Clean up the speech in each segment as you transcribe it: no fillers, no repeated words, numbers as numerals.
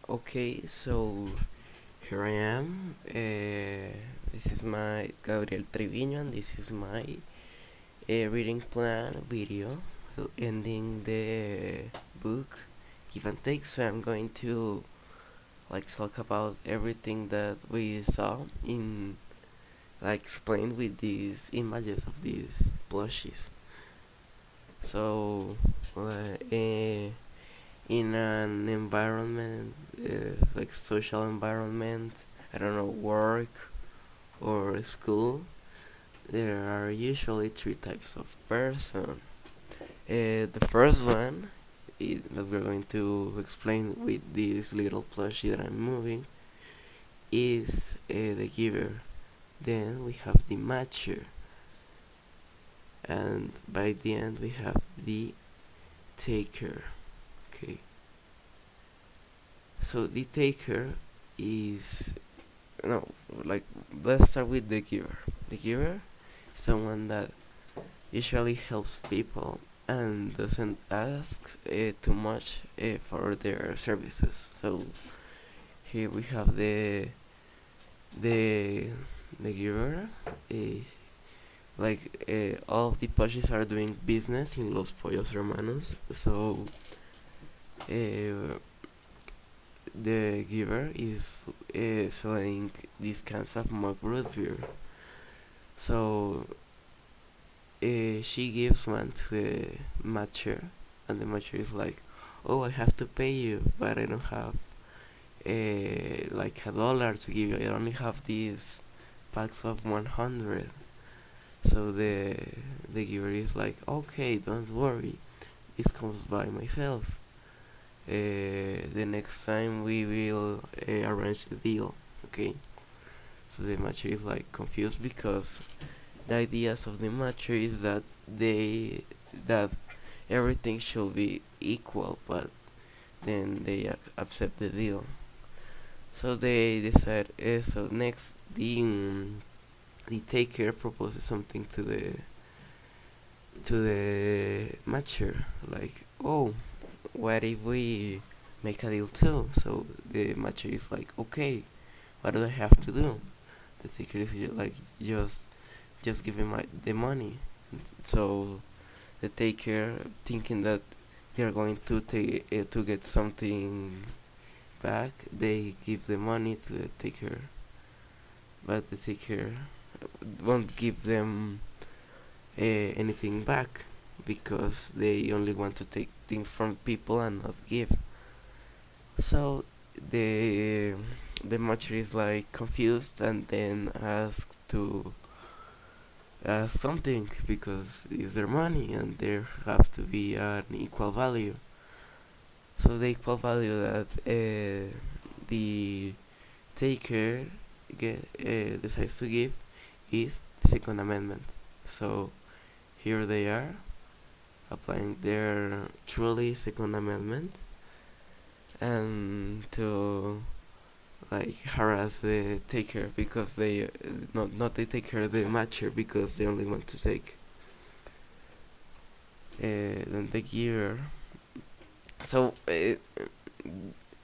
Okay, so here I am. This is my Gabriel Treviño, and this is my reading plan video ending the book Give and Take. So I'm going to talk about everything that we saw in explained with these images of these plushies. So in an environment social environment, I don't know, work or school, there are usually three types of person. The first one that we're going to explain with this little plushie that I'm moving is the giver. Then we have the matcher, and by the end we have the taker. Okay, so the taker is no like let's start with the giver. The giver is someone that usually helps people and doesn't ask too much for their services. So here we have the the giver. All of the pushes are doing business in Los Pollos Hermanos. So the giver is selling these kinds of mug root beer. So she gives one to the matcher, and the matcher is like, "Oh, I have to pay you, but I don't have $1 to give you. I only have these packs of 100." So the giver is like, "Okay, don't worry, this comes by myself. The next time we will arrange the deal." Okay. So the matcher is confused because the ideas of the matcher is that everything should be equal, but then they accept the deal. So they decide. So next, the taker proposes something to the matcher, like, "Oh, what if we make a deal too?" So the matcher is like, "Okay, what do I have to do?" The taker is just give him the money. So the taker, thinking that they're going to get something back, they give the money to the taker, but the taker won't give them anything back because they only want to take things from people and not give. So the the matcher is confused and then asks to something because it's their money and there have to be an equal value. So the equal value that the taker decides to give is the Second Amendment. So here they are applying their truly Second Amendment and to harass the taker because they not the taker, the matcher, because they only want to take then the gear. So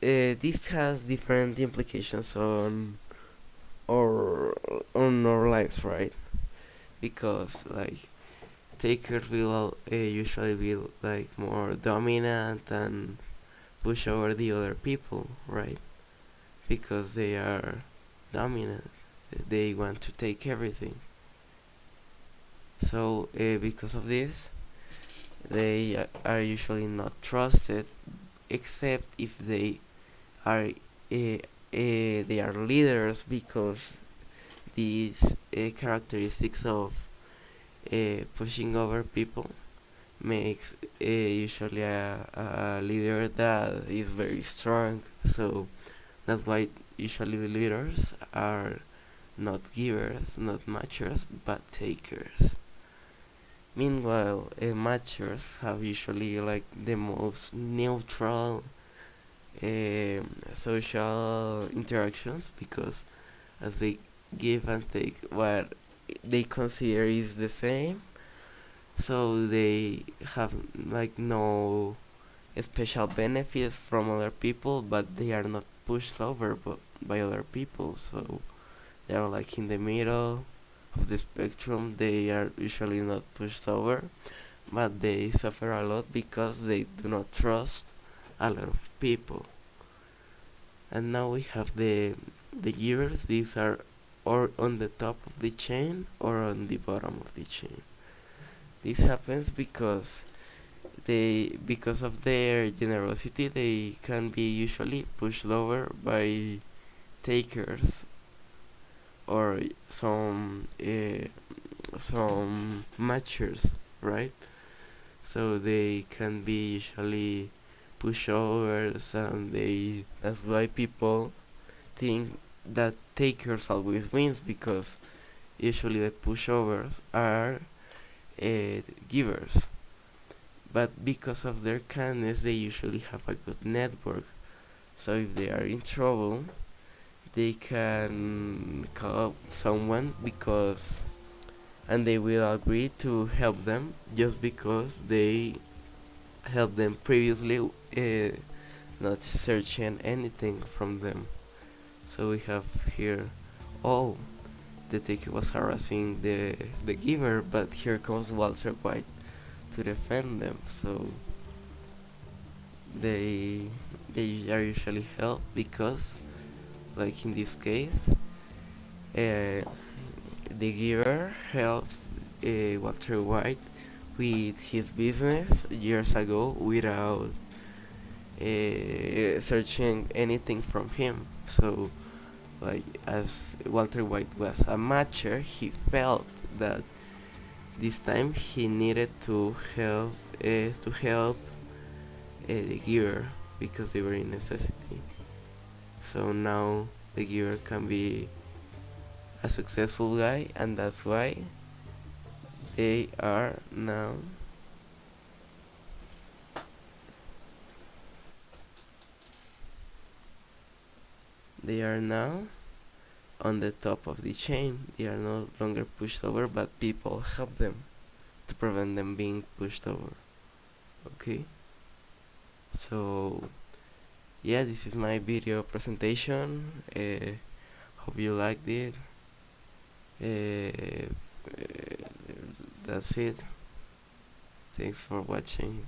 this has different implications on our lives, right? Because takers will usually be more dominant and push over the other people, right? Because they are dominant, they want to take everything. So because of this, they are usually not trusted, except if are they are leaders, because these characteristics of pushing over people makes usually a leader that is very strong. So that's why usually the leaders are not givers, not matchers, but takers. Meanwhile, matchers have usually the most neutral social interactions, because as they give and take what they consider is the same, so they have no special benefits from other people, but they are not pushed over by other people. So they are like in the middle of the spectrum. They are usually not pushed over, but they suffer a lot because they do not trust a lot of people. And now we have the givers. These are or on the top of the chain or on the bottom of the chain. This happens because of their generosity, they can be usually pushed over by takers or some matchers, right? So they can be usually pushovers, and that's why people think that takers always wins, because usually the pushovers are givers. But because of their kindness, they usually have a good network. So if they are in trouble, they can call up someone and they will agree to help them just because they helped them previously, not searching anything from them. So we have here, oh, the taker was harassing the giver, but here comes Walter White to defend them. So they are usually helped because, like in this case, the giver helped Walter White with his business years ago without searching anything from him. So, like, as Walter White was a matcher, he felt that this time he needed to help the giver because they were in necessity. So now the giver can be a successful guy, and that's why they are now on the top of the chain. They are no longer pushed over, but people help them to prevent them being pushed over. Okay, so yeah, this is my video presentation. Hope you liked it. uh, that's it. Thanks for watching.